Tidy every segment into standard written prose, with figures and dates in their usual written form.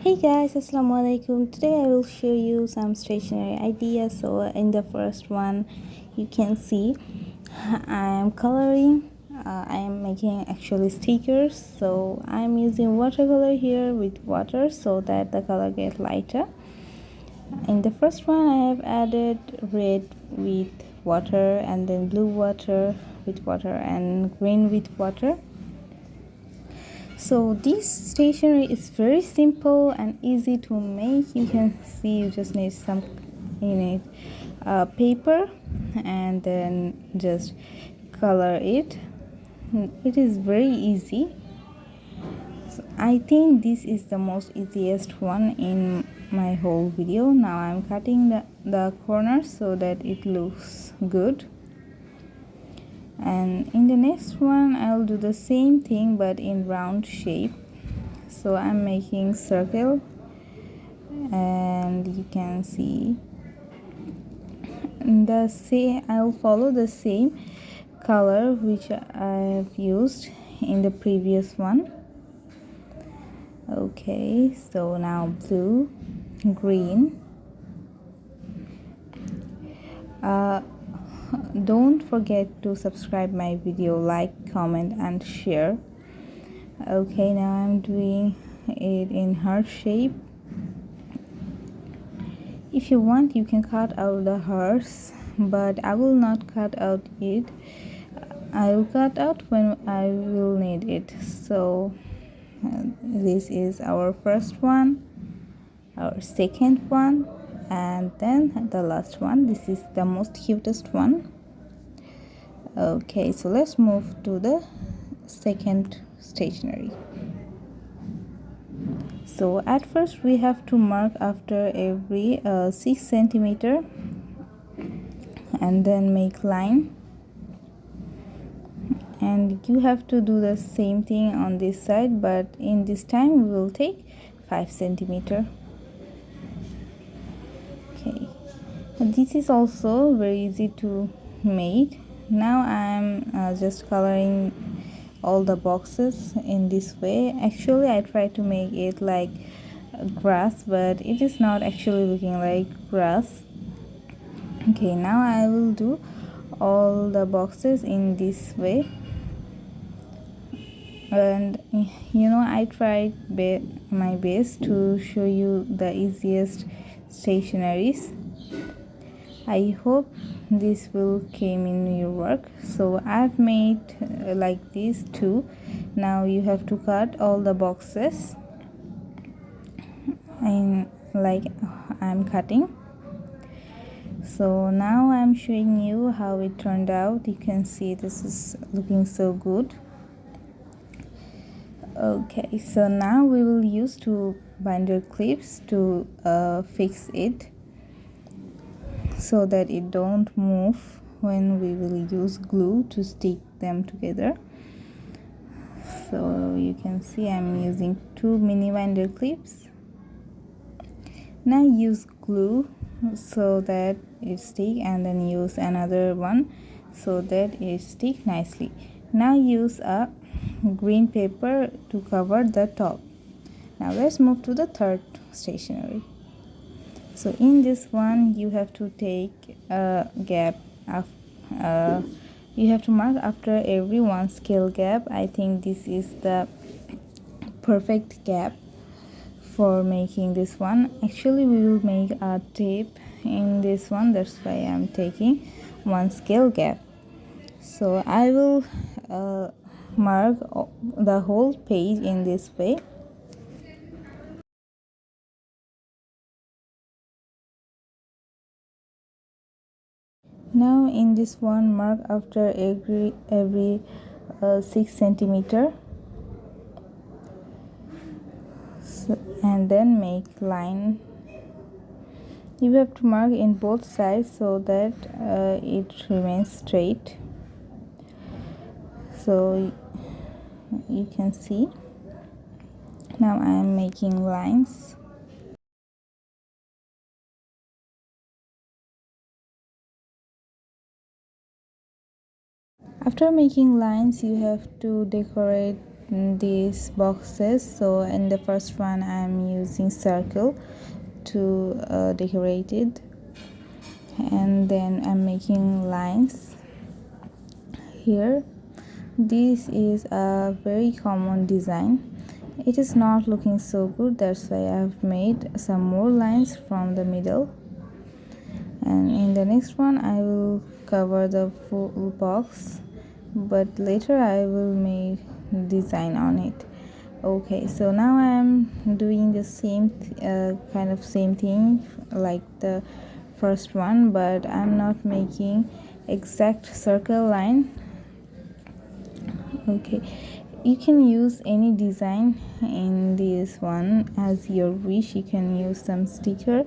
Hey guys, assalamu alaikum. Today I will show you some stationery ideas. So in the first one, you can see I am coloring. I am making actually stickers. So I am using watercolor here with water so that the color gets lighter. In the first one, I have added red with water and then blue water with water and green with water. So this stationery is very simple and easy to make. You can see you just need some paper and then just color it. It is very easy. So I think this is the most easiest one in my whole video. Now I'm cutting the corners so that it looks good. And in the next one I'll do the same thing but in round shape. So I'm making circle and you can see I'll follow the same color which I have used in the previous one. Okay, so now blue, green. Don't forget to subscribe my video, like, comment and share. Okay, now I'm doing it in heart shape. If you want, you can cut out the hearts, but I will not cut out it. I will cut out when I will need it. So this is our first one, our second one, and then the last one. This is the most cutest one. Okay, so let's move to the second stationery. So at first we have to mark after every 6 centimeter and then make line, and you have to do the same thing on this side, but in this time we will take 5 centimeter. Okay, this is also very easy to make. Now I'm just coloring all the boxes in this way. Actually I try to make it like grass, but it is not actually looking like grass. Okay, now I will do all the boxes in this way, and I tried my best to show you the easiest stationaries. I hope this will came in your work. So I've made like this too. Now you have to cut all the boxes and like I'm cutting. So now I'm showing you how it turned out. You can see this is looking so good. Okay, so now we will use two binder clips to fix it so that it don't move when we will use glue to stick them together. So you can see I'm using two mini binder clips. Now use glue so that it stick, and then use another one so that it stick nicely. Now use a green paper to cover the top. Now let's move to the third stationery. So in this one you have to take a gap of you have to mark after every one scale gap. I think this is the perfect gap for making this one. Actually we will make a tape in this one, that's why I'm taking one scale gap. So I will mark the whole page in this way. Now in this one, mark after every 6 centimeter, so, and then make line. You have to mark in both sides so that it remains straight. So you can see now I am making lines. After making lines, you have to decorate these boxes. So in the first one I'm using circle to decorate it, and then I'm making lines here. This is a very common design. It is not looking so good, that's why I've made some more lines from the middle. And in the next one I will cover the full box, but later I will make design on it. Okay, so now I am doing the same kind of same thing like the first one, but I'm not making exact circle line. Okay, you can use any design in this one as your wish. You can use some sticker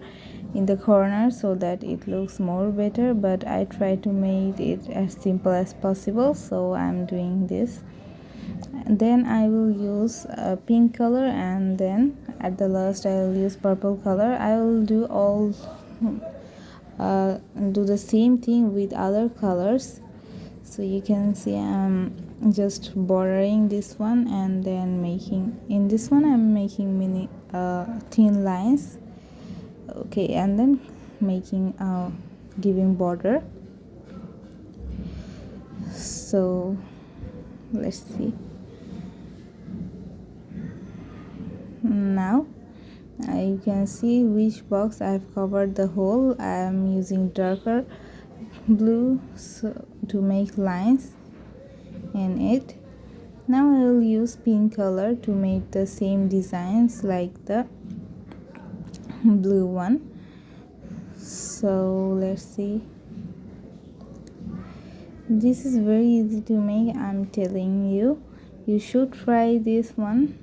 in the corner so that it looks more better, but I try to make it as simple as possible, so I'm doing this. Then I will use a pink color, and then at the last I will use purple color. I will do the same thing with other colors. So you can see I'm just bordering this one, and then making in this one I'm making mini thin lines. Okay, and then making giving border. So let's see. Now you can see which box I've covered the whole. I am using darker blue to make lines in it. Now I will use pink color to make the same designs like the blue one. So let's see. This is very easy to make, I'm telling you. You should try this one.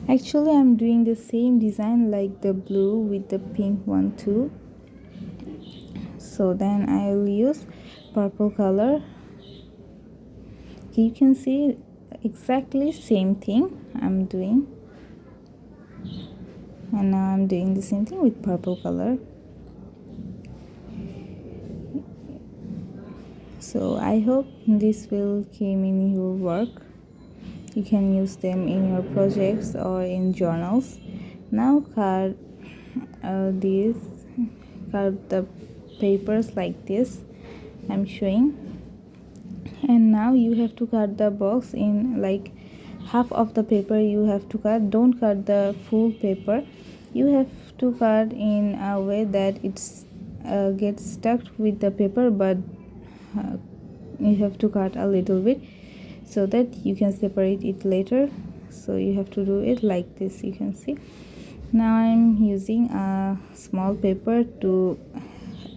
Actually, I'm doing the same design like the blue with the pink one too. So then I will use purple color. You can see exactly same thing I'm doing, and now I'm doing the same thing with purple color. So I hope this will came in your work. You can use them in your projects or in journals. Now cut the papers like this I'm showing, and now you have to cut the box in like half of the paper. You have to cut, don't cut the full paper. You have to cut in a way that it's gets stuck with the paper, but uh, you have to cut a little bit so that you can separate it later. So you have to do it like this. You can see now I'm using a small paper to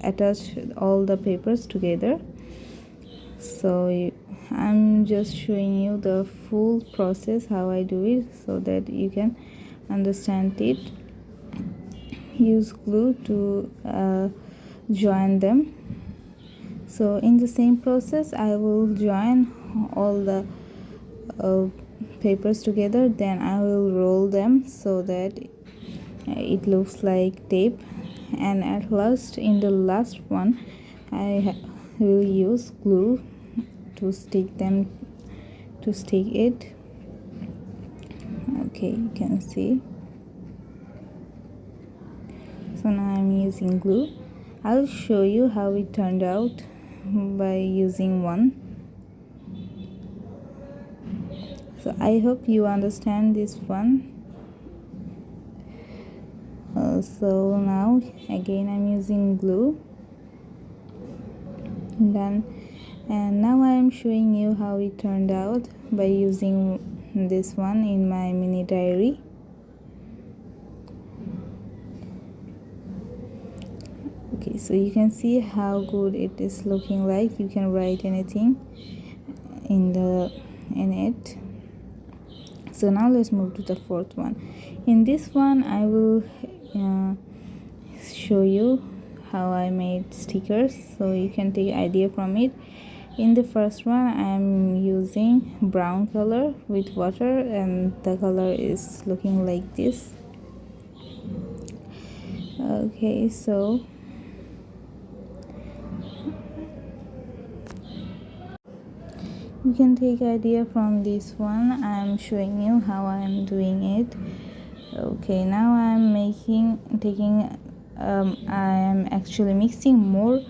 attach all the papers together. So I'm just showing you the full process how I do it so that you can understand it. Use glue to join them. So in the same process I will join all the uh, papers together, then I will roll them so that it looks like tape, and at last in the last one I will use glue to stick it. Okay, you can see. So now I'm using glue. I'll show you how it turned out by using one. So I hope you understand this one. So now again I'm using glue, done. And now I am showing you how it turned out by using this one in my mini diary. Okay, so you can see how good it is looking like. You can write anything in it. So now let's move to the fourth one. In this one I will show you how I made stickers, so you can take idea from it. In the first one I'm using brown color with water, and the color is looking like this. Okay, so you can take idea from this one. I'm showing you how I'm doing it. Okay, now I'm I am actually mixing more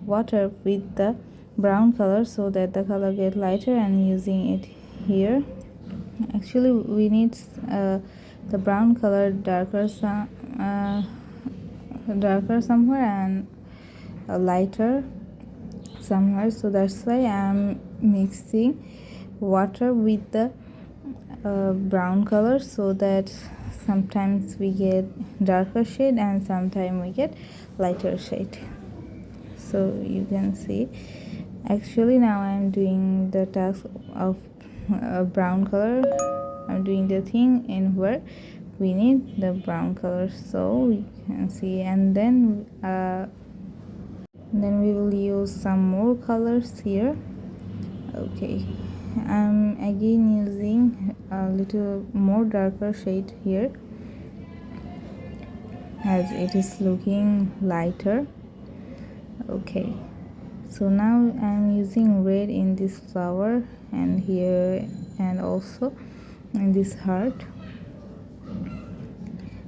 water with the brown color so that the color get lighter, and using it here. Actually we need the brown color darker somewhere and lighter somewhere, so that's why I'm mixing water with the brown color, so that sometimes we get darker shade and sometimes we get lighter shade. So you can see, actually now I'm doing the task of brown color. I'm doing the thing in where we need the brown color, so you can see, and then we will use some more colors here. Okay, I'm again using a little more darker shade here, as it is looking lighter. Okay, so now I'm using red in this flower and here, and also in this heart.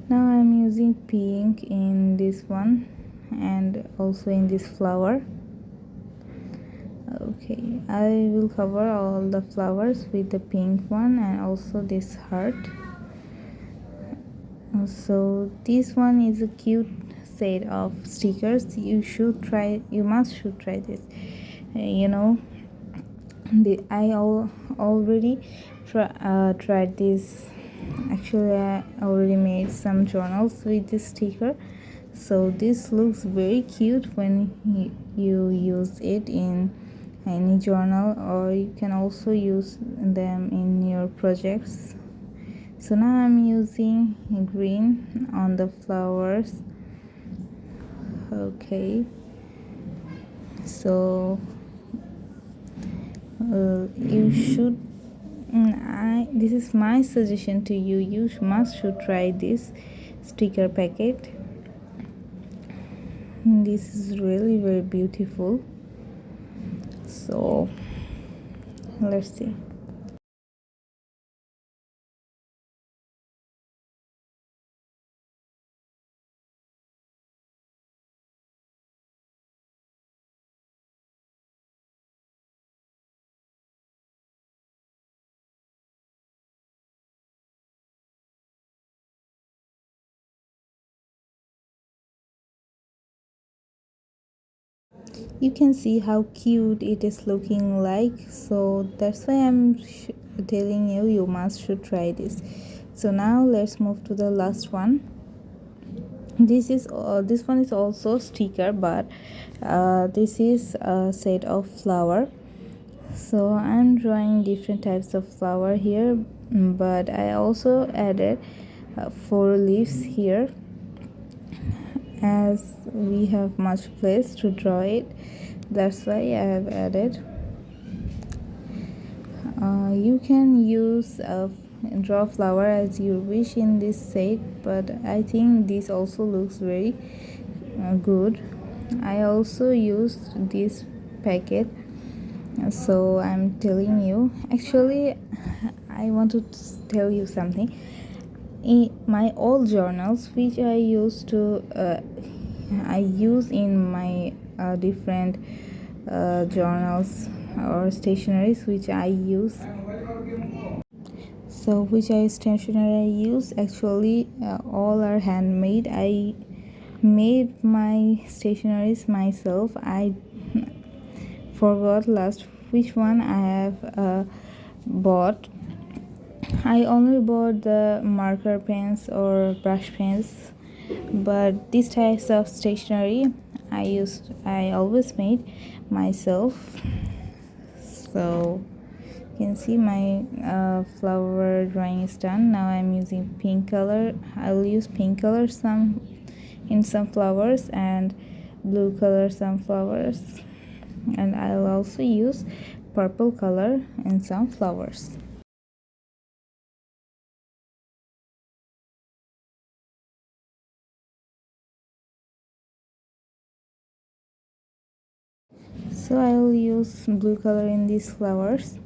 Now I'm using pink in this one and also in this flower. Okay, I will cover all the flowers with the pink one and also this heart. So this one is a cute set of stickers. You must should try this. You know, already tried this. Actually I already made some journals with this sticker, so this looks very cute when you use it in any journal, or you can also use them in your projects. So now I'm using green on the flowers. Okay, so you should this is my suggestion to you. You must should try this sticker packet. This is really very beautiful. So let's see. You can see how cute it is looking like, so that's why I'm telling you, you must should try this. So now let's move to the last one. This one is also sticker, but this is a set of flower. So I'm drawing different types of flower here, but I also added 4 leaves here, as we have much place to draw it. That's why I have added. You can use draw flower as you wish in this set, but I think this also looks very good. I also used this packet, so I'm telling you. Actually I want to tell you something. In my old journals, which I use in my different journals or stationaries which I use. So which I stationery I use, actually all are handmade. I made my stationaries myself. I forgot last which one I have bought. I only bought the marker pens or brush pens, but these types of stationery I always made myself. So you can see my flower drawing is done. Now I'm using pink color. I will use pink color in some flowers and blue color some flowers. and I'll also use purple color and some flowers. So I'll use blue color in these flowers.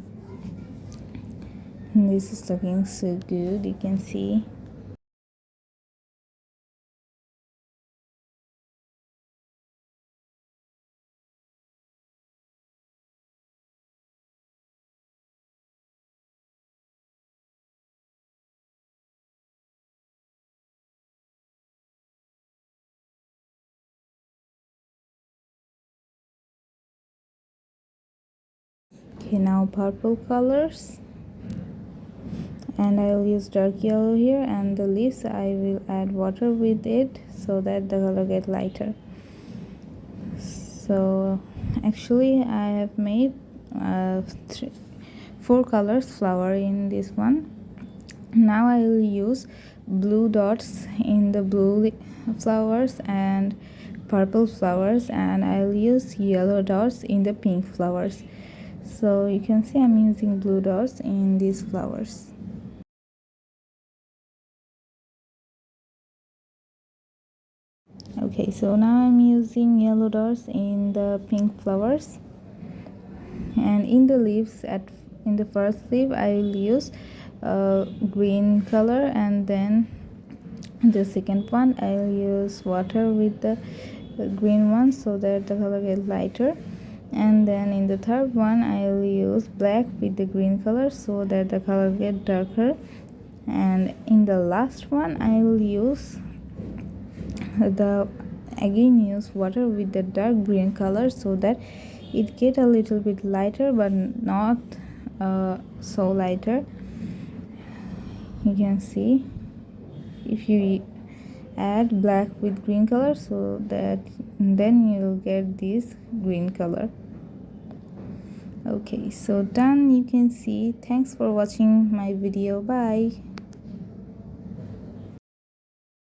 And this is looking so good, you can see. Okay, now purple colors, and I'll use dark yellow here, and the leaves I will add water with it so that the color get lighter. So actually I have made 4 colors flower in this one. Now I will use blue dots in the blue flowers and purple flowers, and I'll use yellow dots in the pink flowers. So you can see I'm using blue dots in these flowers. Okay, so now I'm using yellow dots in the pink flowers, and in the leaves, in the first leaf I will use green color, and then the second one I'll use water with the green one so that the color gets lighter, and then in the third one I'll use black with the green color so that the color get darker, and in the last one I'll use the again use water with the dark green color so that it get a little bit lighter but not so lighter. You can see if you add black with green color, so that then you'll get this green color. Okay, so done. You can see. Thanks for watching my video. Bye.